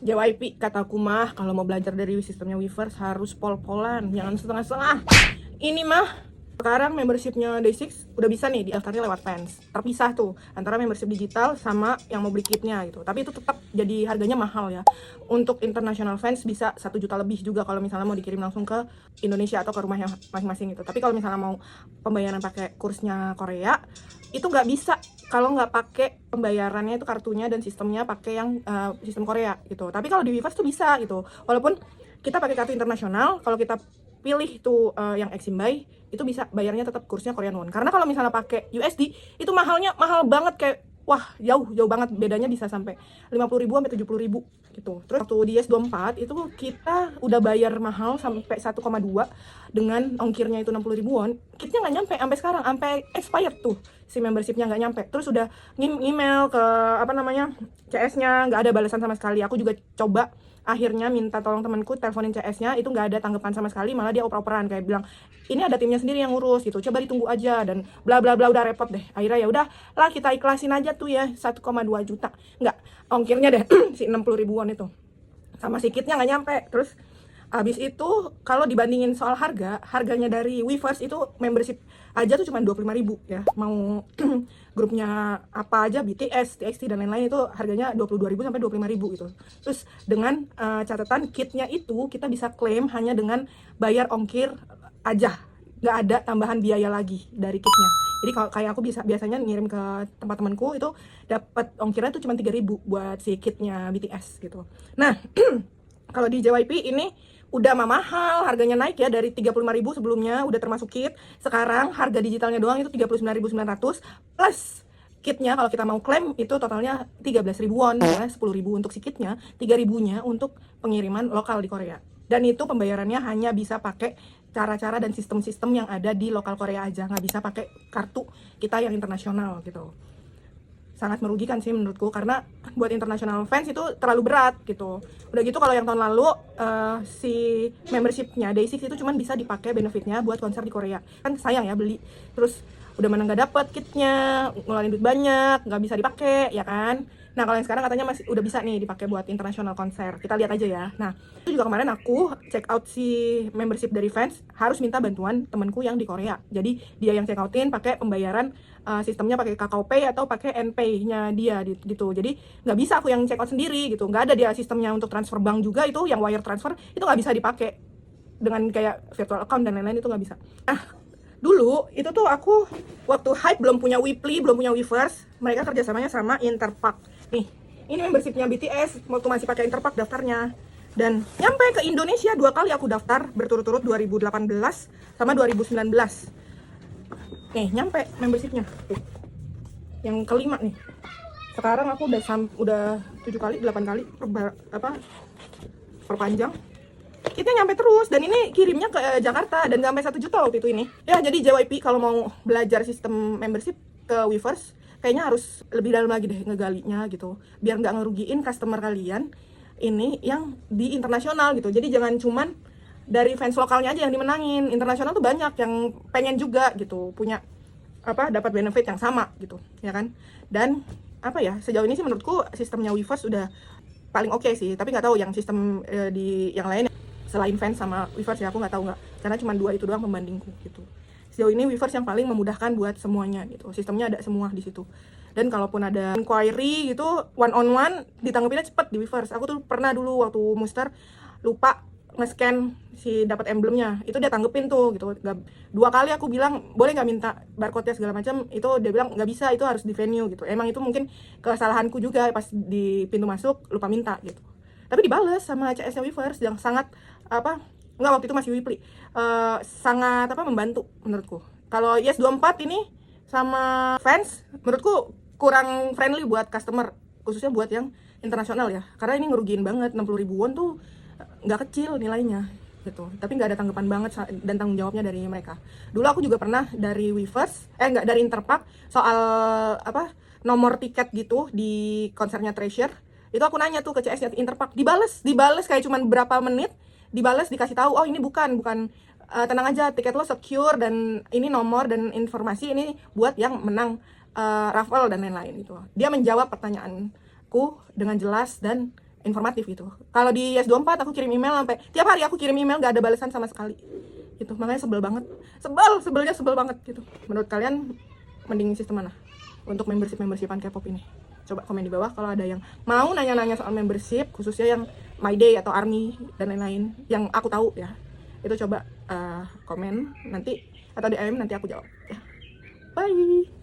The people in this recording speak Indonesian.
JYP kataku mah kalau mau belajar dari sistemnya Weverse harus pol-polan, jangan setengah-setengah. Ini mah sekarang membershipnya Day6 udah bisa nih daftarnya lewat fans. Terpisah tuh antara membership digital sama yang mau beli kitnya gitu. Tapi itu tetap jadi harganya mahal ya. Untuk international fans bisa 1 juta lebih juga kalau misalnya mau dikirim langsung ke Indonesia atau ke rumahnya masing-masing gitu. Tapi kalau misalnya mau pembayaran pakai kursnya Korea itu nggak bisa kalau nggak pakai pembayarannya itu kartunya dan sistemnya pakai yang sistem Korea gitu. Tapi kalau di Weverse tuh bisa gitu. Walaupun kita pakai kartu internasional, kalau kita pilih tuh yang Exim Buy itu bisa bayarnya tetap kursnya Korean won. Karena kalau misalnya pakai USD itu mahalnya mahal banget, kayak wah jauh banget, bedanya bisa sampai 50.000 sampai 70.000 gitu. Terus waktu di S24 itu kita udah bayar mahal sampai 1,2 dengan ongkirnya itu 60.000 won. Kitnya nggak nyampe sampai sekarang, sampai expired tuh si membershipnya nggak nyampe. Terus udah email ke apa namanya CS-nya, nggak ada balasan sama sekali. Aku juga coba akhirnya minta tolong temanku teleponin CS-nya, itu nggak ada tanggapan sama sekali, malah dia oper-operan kayak bilang ini ada timnya sendiri yang ngurus gitu, coba ditunggu aja dan bla bla bla, udah repot deh. Akhirnya ya udah lah, kita ikhlasin aja tuh ya 1,2 juta, nggak ongkirnya deh si 60.000 won itu sama si kitnya nggak nyampe. Terus abis itu kalau dibandingin soal harganya dari Weverse itu membership aja tuh cuma 25.000 ya. Mau grupnya apa aja, BTS, TXT dan lain-lain itu harganya 22.000 sampai 25.000 gitu. Terus dengan catatan kitnya itu kita bisa klaim hanya dengan bayar ongkir aja, nggak ada tambahan biaya lagi dari kitnya. Jadi kalau kayak aku biasanya ngirim ke tempat temanku itu dapat ongkirnya tuh cuma 3.000 buat si kitnya BTS gitu. Nah, kalau di JYP ini udah mahal, harganya naik ya dari 35.000 sebelumnya udah termasuk kit. Sekarang harga digitalnya doang itu 39.900 plus kitnya kalau kita mau klaim itu totalnya 13.000 won ya, 10.000 untuk si kitnya, 3.000-nya untuk pengiriman lokal di Korea. Dan itu pembayarannya hanya bisa pakai cara-cara dan sistem-sistem yang ada di lokal Korea aja, nggak bisa pakai kartu kita yang internasional gitu. Sangat merugikan sih menurutku, karena buat international fans itu terlalu berat gitu. Udah gitu kalau yang tahun lalu si membershipnya Day6 itu cuma bisa dipakai benefitnya buat konser di Korea, kan sayang ya beli terus udah mana nggak dapet kitnya, ngeluarin duit banyak, nggak bisa dipakai ya kan. Nah kalau yang sekarang katanya masih udah bisa nih dipakai buat international konser, kita lihat aja ya. Nah itu juga kemarin aku check out si membership dari fans, harus minta bantuan temanku yang di Korea, jadi dia yang check outin pakai pembayaran sistemnya pakai Kakao Pay atau pakai NPay-nya dia gitu. Jadi nggak bisa aku yang check out sendiri gitu, nggak ada dia sistemnya untuk transfer bank juga, itu yang wire transfer itu nggak bisa dipakai dengan kayak virtual account dan lain-lain, itu nggak bisa. Nah dulu itu tuh aku waktu Hype belum punya Weebly, belum punya Weverse, mereka kerjasamanya sama Interpark. Nih ini membershipnya BTS waktu masih pakai Interpark daftarnya, dan nyampe ke Indonesia 2 kali aku daftar berturut-turut, 2018 sama 2019. Nih nyampe membershipnya tuh, yang kelima nih. Sekarang aku udah 7 kali 8 kali perpanjang, kita nyampe terus, dan ini kirimnya ke Jakarta dan sampai 1 juta waktu itu ini ya. Jadi JYP kalau mau belajar sistem membership ke Weverse kayaknya harus lebih dalam lagi deh ngegalinya gitu, biar nggak ngerugiin customer kalian ini yang di internasional gitu. Jadi jangan cuman dari fans lokalnya aja yang dimenangin, internasional tuh banyak yang pengen juga gitu punya dapat benefit yang sama gitu ya kan. Dan sejauh ini sih menurutku sistemnya Weverse udah paling oke sih, tapi nggak tahu yang sistem di yang lain selain fans sama Weverse ya, aku nggak tahu, karena cuma 2 itu doang pembandingku gitu. Sejauh ini Weverse yang paling memudahkan buat semuanya gitu, sistemnya ada semua di situ. Dan kalaupun ada inquiry gitu one on one ditanggepinnya cepet di Weverse. Aku tuh pernah dulu waktu muster lupa nge-scan si dapat emblemnya, itu dia tanggepin tuh gitu. 2 kali aku bilang boleh nggak minta barcode-nya segala macam, itu dia bilang nggak bisa, itu harus di venue gitu. Emang itu mungkin kesalahanku juga, pas di pintu masuk lupa minta gitu. Tapi dibales sama CS-nya Weverse yang sangat nggak, waktu itu masih Weebly, sangat membantu menurutku. Kalau YES24 ini sama fans menurutku kurang friendly buat customer, khususnya buat yang internasional ya, karena ini ngerugiin banget. 60.000 won tuh nggak kecil nilainya gitu, tapi nggak ada tanggapan banget dan tanggung jawabnya dari mereka. Dulu aku juga pernah dari Weverse, nggak, dari Interpark, soal nomor tiket gitu di konsernya Treasure. Itu aku nanya tuh ke CS-nya Interpark, dibales kayak cuman berapa menit, dibales dikasih tahu, oh ini bukan tenang aja, tiket lo secure dan ini nomor dan informasi ini buat yang menang raffle dan lain-lain gitu. Dia menjawab pertanyaanku dengan jelas dan informatif gitu. Kalau di S24 aku kirim email sampai tiap hari aku kirim email gak ada balasan sama sekali gitu, makanya sebel banget, sebel banget gitu. Menurut kalian mending sistem mana untuk membershipan K-pop ini? Coba komen di bawah kalau ada yang mau nanya-nanya soal membership, khususnya yang My Day atau ARMY dan lain-lain yang aku tahu ya. Itu coba komen nanti atau DM nanti aku jawab ya. Bye.